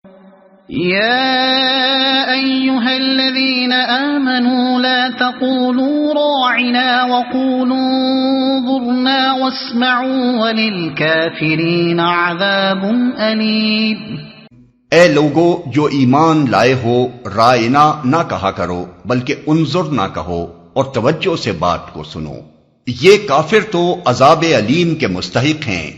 يا أيها الذين آمنوا لا تقولوا راعنا وقولوا انظرنا واسمعوا وللكافرين عذاب أليم۔ اے لوگو جو ایمان لائے ہو، رائنا نہ کہا کرو بلکہ انظر نہ کہو اور توجہ سے بات کو سنو، یہ کافر تو عذاب علیم کے مستحق ہیں۔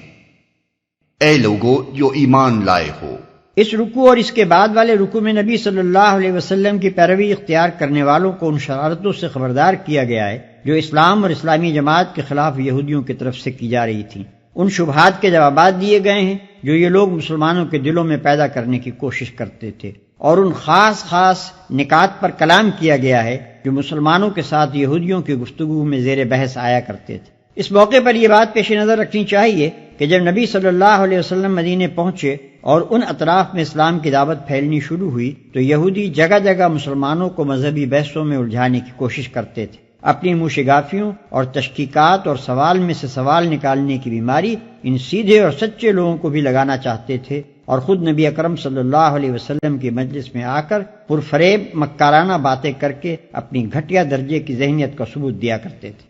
اے لوگو جو ایمان لائے ہو۔ اس رکوع اور اس کے بعد والے رکوع میں نبی صلی اللہ علیہ وسلم کی پیروی اختیار کرنے والوں کو ان شرارتوں سے خبردار کیا گیا ہے جو اسلام اور اسلامی جماعت کے خلاف یہودیوں کی طرف سے کی جا رہی تھی۔ ان شبہات کے جوابات دیے گئے ہیں جو یہ لوگ مسلمانوں کے دلوں میں پیدا کرنے کی کوشش کرتے تھے، اور ان خاص نکات پر کلام کیا گیا ہے جو مسلمانوں کے ساتھ یہودیوں کی گفتگو میں زیر بحث آیا کرتے تھے۔ اس موقع پر یہ بات پیش نظر رکھنی چاہیے کہ جب نبی صلی اللہ علیہ وسلم مدینے پہنچے اور ان اطراف میں اسلام کی دعوت پھیلنی شروع ہوئی تو یہودی جگہ جگہ مسلمانوں کو مذہبی بحثوں میں الجھانے کی کوشش کرتے تھے۔ اپنی موشگافیوں اور تشکیکات اور سوال میں سے سوال نکالنے کی بیماری ان سیدھے اور سچے لوگوں کو بھی لگانا چاہتے تھے، اور خود نبی اکرم صلی اللہ علیہ وسلم کی مجلس میں آ کر پرفریب مکارانہ باتیں کر کے اپنی گھٹیا درجے کی ذہنیت کا ثبوت دیا کرتے تھے۔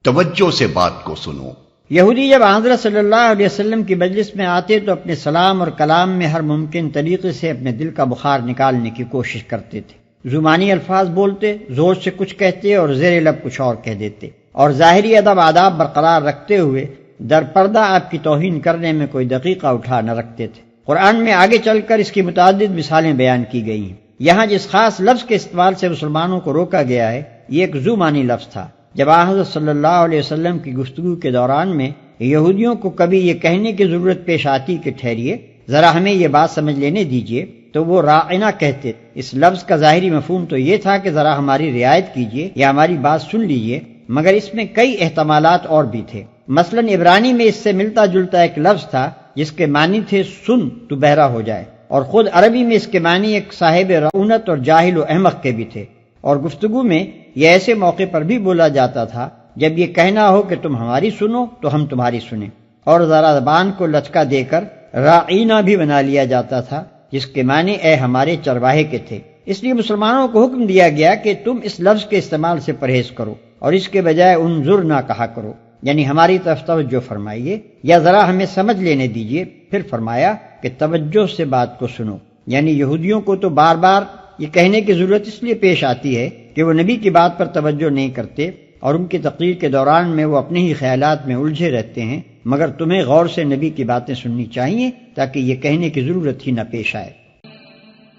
توجہ سے بات کو سنو۔ یہودی جب حضرت صلی اللہ علیہ وسلم کی مجلس میں آتے تو اپنے سلام اور کلام میں ہر ممکن طریقے سے اپنے دل کا بخار نکالنے کی کوشش کرتے تھے۔ زبانی الفاظ بولتے، زور سے کچھ کہتے اور زیر لب کچھ اور کہہ دیتے، اور ظاہری ادب آداب برقرار رکھتے ہوئے در پردہ آپ کی توہین کرنے میں کوئی دقیقہ اٹھا نہ رکھتے تھے۔ قرآن میں آگے چل کر اس کی متعدد مثالیں بیان کی گئی ہیں۔ یہاں جس خاص لفظ کے استعمال سے مسلمانوں کو روکا گیا ہے یہ ایک ذو معنی لفظ تھا۔ جب حضرت صلی اللہ علیہ وسلم کی گفتگو کے دوران میں یہودیوں کو کبھی یہ کہنے کی ضرورت پیش آتی کہ ٹھہریے ذرا ہمیں یہ بات سمجھ لینے دیجئے تو وہ راعنا کہتے۔ اس لفظ کا ظاہری مفہوم تو یہ تھا کہ ذرا ہماری رعایت کیجئے یا ہماری بات سن لیجئے، مگر اس میں کئی احتمالات اور بھی تھے۔ مثلا عبرانی میں اس سے ملتا جلتا ایک لفظ تھا جس کے معنی تھے سن تو بہرا ہو جائے، اور خود عربی میں اس کے معنی ایک صاحب رعونت اور جاہل و احمق کے بھی تھے، اور گفتگو میں یہ ایسے موقع پر بھی بولا جاتا تھا جب یہ کہنا ہو کہ تم ہماری سنو تو ہم تمہاری سنیں، اور ذرا زبان کو لچکا دے کر راعینا بھی بنا لیا جاتا تھا جس کے معنی اے ہمارے چرواہے کے تھے۔ اس لیے مسلمانوں کو حکم دیا گیا کہ تم اس لفظ کے استعمال سے پرہیز کرو اور اس کے بجائے انظر نہ کہا کرو، یعنی ہماری طرف توجہ فرمائیے یا ذرا ہمیں سمجھ لینے دیجیے۔ پھر فرمایا کہ توجہ سے بات کو سنو، یعنی یہودیوں کو تو بار بار یہ کہنے کی ضرورت اس لیے پیش آتی ہے کہ وہ نبی کی بات پر توجہ نہیں کرتے اور ان کی تقریر کے دوران میں وہ اپنے ہی خیالات میں الجھے رہتے ہیں، مگر تمہیں غور سے نبی کی باتیں سننی چاہیے تاکہ یہ کہنے کی ضرورت ہی نہ پیش آئے۔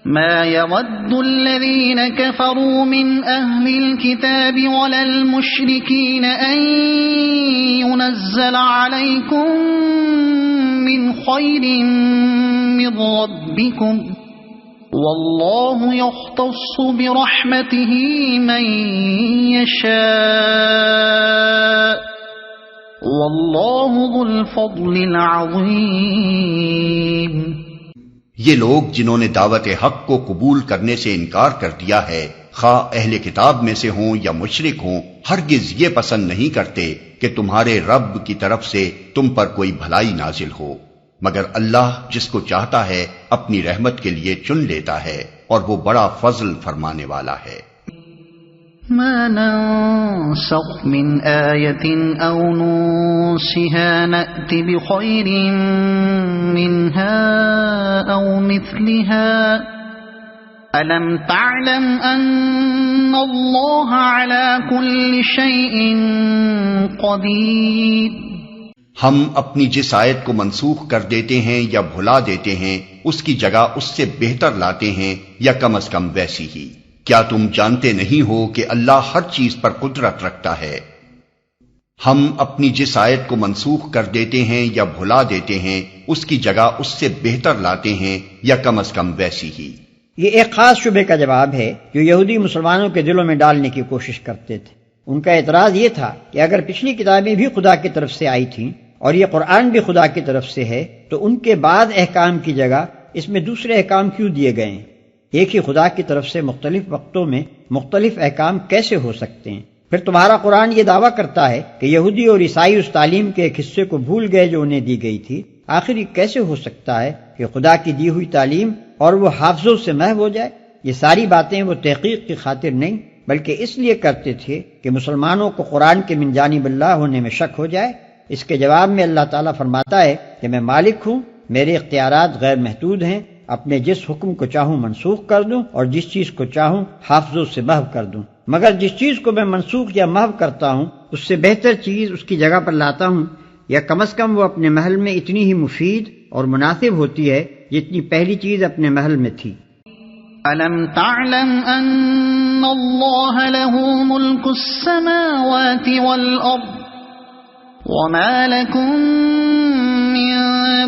ما يود الذين كفروا من أهل الكتاب ولا المشركين أن ينزل عليكم من خير من ربكم والله يختص برحمته من يشاء والله ذو الفضل العظيم۔ یہ لوگ جنہوں نے دعوت حق کو قبول کرنے سے انکار کر دیا ہے، خواہ اہل کتاب میں سے ہوں یا مشرک ہوں، ہرگز یہ پسند نہیں کرتے کہ تمہارے رب کی طرف سے تم پر کوئی بھلائی نازل ہو، مگر اللہ جس کو چاہتا ہے اپنی رحمت کے لیے چن لیتا ہے، اور وہ بڑا فضل فرمانے والا ہے۔ ما ننسخ من آية أو ننسها نأت بخير منها أو مثلها ألم تعلم أن الله على كل شيء قدير۔ ہم اپنی جس آیت کو منسوخ کر دیتے ہیں یا بھلا دیتے ہیں اس کی جگہ اس سے بہتر لاتے ہیں یا کم از کم ویسی ہی۔ کیا تم جانتے نہیں ہو کہ اللہ ہر چیز پر قدرت رکھتا ہے؟ ہم اپنی جس آیت کو منسوخ کر دیتے ہیں یا بھلا دیتے ہیں اس کی جگہ اس سے بہتر لاتے ہیں یا کم از کم ویسی ہی۔ یہ ایک خاص شبے کا جواب ہے جو یہودی مسلمانوں کے دلوں میں ڈالنے کی کوشش کرتے تھے۔ ان کا اعتراض یہ تھا کہ اگر پچھلی کتابیں بھی خدا کی طرف سے آئی تھیں اور یہ قرآن بھی خدا کی طرف سے ہے تو ان کے بعد احکام کی جگہ اس میں دوسرے احکام کیوں دیے گئے ہیں؟ ایک ہی خدا کی طرف سے مختلف وقتوں میں مختلف احکام کیسے ہو سکتے ہیں؟ پھر تمہارا قرآن یہ دعویٰ کرتا ہے کہ یہودی اور عیسائی اس تعلیم کے ایک حصے کو بھول گئے جو انہیں دی گئی تھی۔ آخر یہ کیسے ہو سکتا ہے کہ خدا کی دی ہوئی تعلیم اور وہ حافظوں سے محو ہو جائے؟ یہ ساری باتیں وہ تحقیق کی خاطر نہیں بلکہ اس لیے کرتے تھے کہ مسلمانوں کو قرآن کے من جانب اللہ ہونے میں شک ہو جائے۔ اس کے جواب میں اللہ تعالیٰ فرماتا ہے کہ میں مالک ہوں، میرے اختیارات غیر محدود ہیں، اپنے جس حکم کو چاہوں منسوخ کر دوں اور جس چیز کو چاہوں حافظوں سے محو کر دوں، مگر جس چیز کو میں منسوخ یا محو کرتا ہوں اس سے بہتر چیز اس کی جگہ پر لاتا ہوں، یا کم از کم وہ اپنے محل میں اتنی ہی مفید اور مناسب ہوتی ہے جتنی پہلی چیز اپنے محل میں تھی۔ أَلَمْ تَعْلَمْ أَنَّ اللَّهَ لَهُ مُلْكُ السَّمَاوَاتِ وَالْأَرْضِ وَمَا لَكُم مِّن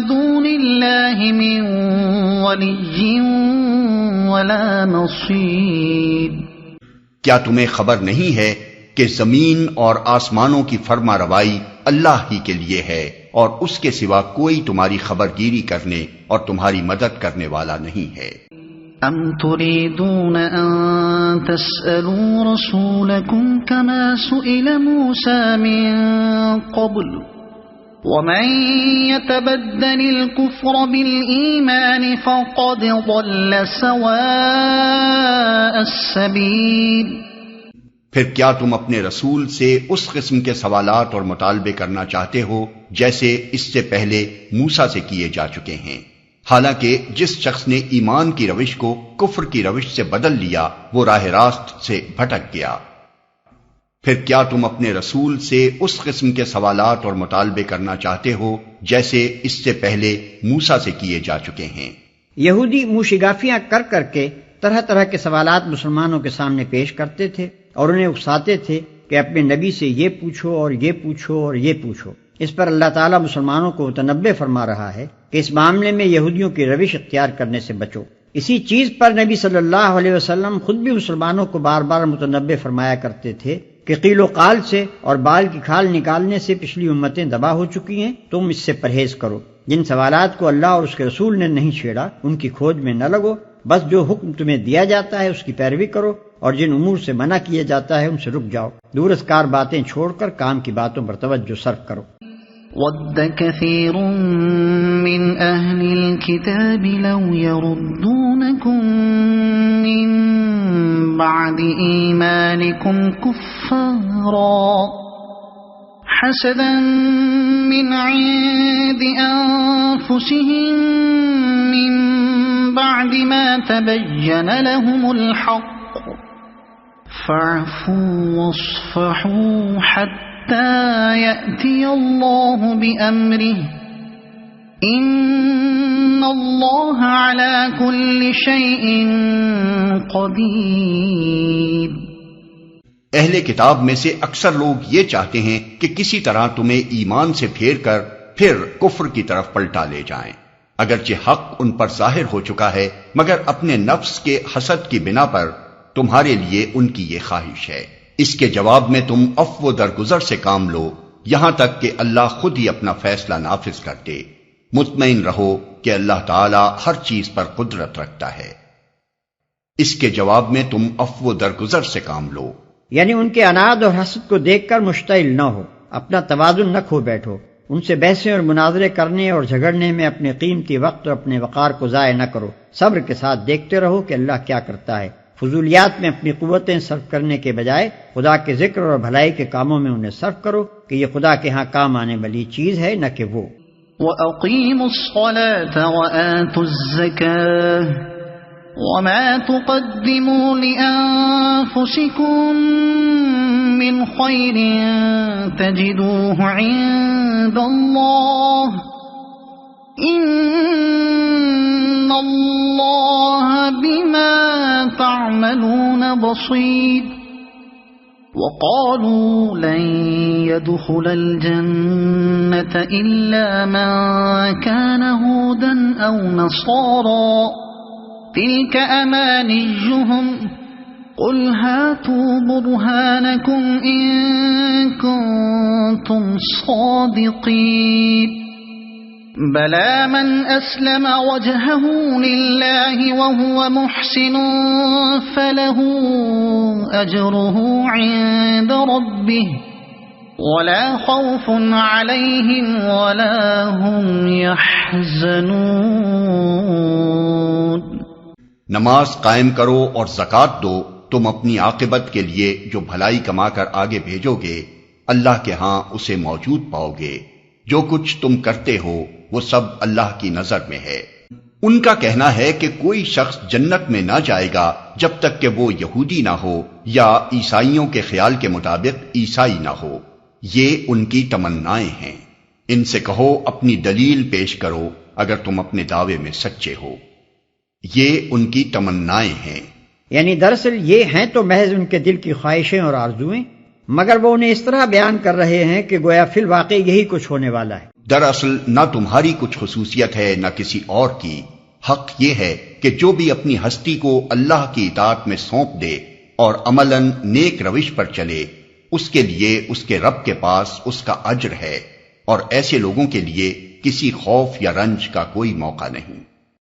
دُونِ اللَّهِ مِن وَلِيٍّ وَلَا نَصِيرٍ۔ کیا تمہیں خبر نہیں ہے کہ زمین اور آسمانوں کی فرما روائی اللہ ہی کے لیے ہے اور اس کے سوا کوئی تمہاری خبرگیری کرنے اور تمہاری مدد کرنے والا نہیں ہے۔ أَمْ تُرِيدُونَ أَن تَسْأَلُوا رَسُولَكُمْ كَمَا سُئِلَ مُوسَى مِن قَبْلُ وَمَن يَتَبَدَّلِ الْكُفْرَ بِالْإِيمَانِ فَقَدْ ضَلَّ سَوَاءَ السَّبِيلِ۔ پھر کیا تم اپنے رسول سے اس قسم کے سوالات اور مطالبے کرنا چاہتے ہو جیسے اس سے پہلے موسیٰ سے کیے جا چکے ہیں؟ حالانکہ جس شخص نے ایمان کی روش کو کفر کی روش سے بدل لیا وہ راہ راست سے بھٹک گیا۔ پھر کیا تم اپنے رسول سے اس قسم کے سوالات اور مطالبے کرنا چاہتے ہو جیسے اس سے پہلے موسیٰ سے کیے جا چکے ہیں؟ یہودی منشگافیاں کر کر کے طرح طرح کے سوالات مسلمانوں کے سامنے پیش کرتے تھے اور انہیں اکساتے تھے کہ اپنے نبی سے یہ پوچھو اور یہ پوچھو اور یہ پوچھو۔ اس پر اللہ تعالیٰ مسلمانوں کو متنبہ فرما رہا ہے کہ اس معاملے میں یہودیوں کی روش اختیار کرنے سے بچو۔ اسی چیز پر نبی صلی اللہ علیہ وسلم خود بھی مسلمانوں کو بار بار متنبہ فرمایا کرتے تھے کہ قیل و قال سے اور بال کی کھال نکالنے سے پچھلی امتیں تباہ ہو چکی ہیں، تم اس سے پرہیز کرو۔ جن سوالات کو اللہ اور اس کے رسول نے نہیں چھیڑا ان کی کھوج میں نہ لگو، بس جو حکم تمہیں دیا جاتا ہے اس کی پیروی کرو اور جن امور سے منع کیا جاتا ہے ان سے رک جاؤ۔ دور ازکار باتیں چھوڑ کر کام کی باتوں پر توجہ صرف کرو۔ وَدَّ كَثِيرٌ مِّنْ أَهْلِ الْكِتَابِ لَوْ يَرُدُّونَكُم مِّن بَعْدِ إِيمَانِكُمْ كُفَّارًا حَسَدًا مِّنْ عِندِ أَنفُسِهِم مِّن بَعْدِ مَا تَبَيَّنَ لَهُمُ الْحَقُّ فَاعْفُوا وَاصْفَحُوا حَتَّى يَأْتِيَ اللَّهُ بِأَمْرِهِ إِنَّ اللَّهَ عَلَى كُلِّ شَيْءٍ قَدِيرٌ۔ اہل کتاب میں سے اکثر لوگ یہ چاہتے ہیں کہ کسی طرح تمہیں ایمان سے پھیر کر پھر کفر کی طرف پلٹا لے جائیں، اگرچہ حق ان پر ظاہر ہو چکا ہے، مگر اپنے نفس کے حسد کی بنا پر تمہارے لیے ان کی یہ خواہش ہے۔ اس کے جواب میں تم عفو و درگزر سے کام لو یہاں تک کہ اللہ خود ہی اپنا فیصلہ نافذ کر دے۔ مطمئن رہو کہ اللہ تعالی ہر چیز پر قدرت رکھتا ہے۔ اس کے جواب میں تم عفو و درگزر سے کام لو، یعنی ان کے عناد اور حسد کو دیکھ کر مشتعل نہ ہو، اپنا توازن نہ کھو بیٹھو، ان سے بحثیں اور مناظرے کرنے اور جھگڑنے میں اپنے قیمتی وقت اور اپنے وقار کو ضائع نہ کرو، صبر کے ساتھ دیکھتے رہو کہ اللہ کیا کرتا ہے۔ فضولیات میں اپنی قوتیں صرف کرنے کے بجائے خدا کے ذکر اور بھلائی کے کاموں میں انہیں صرف کرو کہ یہ خدا کے ہاں کام آنے والی چیز ہے نہ کہ وہ۔ وَأَقِيمُوا الصَّلَاةَ وَآتُوا الزَّكَاةَ وَمَا تُقَدِّمُوا لِأَنفُسِكُم مِّنْ خَيْرٍ تَجِدُوهُ عِندَ اللَّهِ إِنَّ اللَّهَ بِمَا تَعْمَلُونَ بَصِيرٌ۔ وَقَالُوا لَن يَدْخُلَ الْجَنَّةَ إِلَّا مَن كَانَ هُودًا أَوْ نَصَارَىٰ تِلْكَ أَمَانِيُّهُمْ قُلْ هَاتُوا بُرْهَانَكُمْ إِن كُنتُمْ صَادِقِينَ۔ بَلَىٰ مَنْ أَسْلَمَ وَجْهَهُ لِلَّهِ وَهُوَ مُحْسِنٌ فَلَهُ أَجْرُهُ عِندَ رَبِّهِ وَلَا خَوْفٌ عَلَيْهِمْ وَلَا هُمْ يَحْزَنُونَ۔ نماز قائم کرو اور زکوٰۃ دو، تم اپنی عاقبت کے لیے جو بھلائی کما کر آگے بھیجو گے اللہ کے ہاں اسے موجود پاؤ گے۔ جو کچھ تم کرتے ہو وہ سب اللہ کی نظر میں ہے۔ ان کا کہنا ہے کہ کوئی شخص جنت میں نہ جائے گا جب تک کہ وہ یہودی نہ ہو یا عیسائیوں کے خیال کے مطابق عیسائی نہ ہو۔ یہ ان کی تمنائیں ہیں۔ ان سے کہو اپنی دلیل پیش کرو اگر تم اپنے دعوے میں سچے ہو۔ یہ ان کی تمنائیں ہیں، یعنی دراصل یہ ہیں تو محض ان کے دل کی خواہشیں اور آرزوئیں، مگر وہ انہیں اس طرح بیان کر رہے ہیں کہ گویا فی الواقع یہی کچھ ہونے والا ہے۔ دراصل نہ تمہاری کچھ خصوصیت ہے نہ کسی اور کی۔ حق یہ ہے کہ جو بھی اپنی ہستی کو اللہ کی اطاعت میں سونپ دے اور عملاً نیک روش پر چلے، اس کے لیے اس کے رب کے پاس اس کا اجر ہے، اور ایسے لوگوں کے لیے کسی خوف یا رنج کا کوئی موقع نہیں۔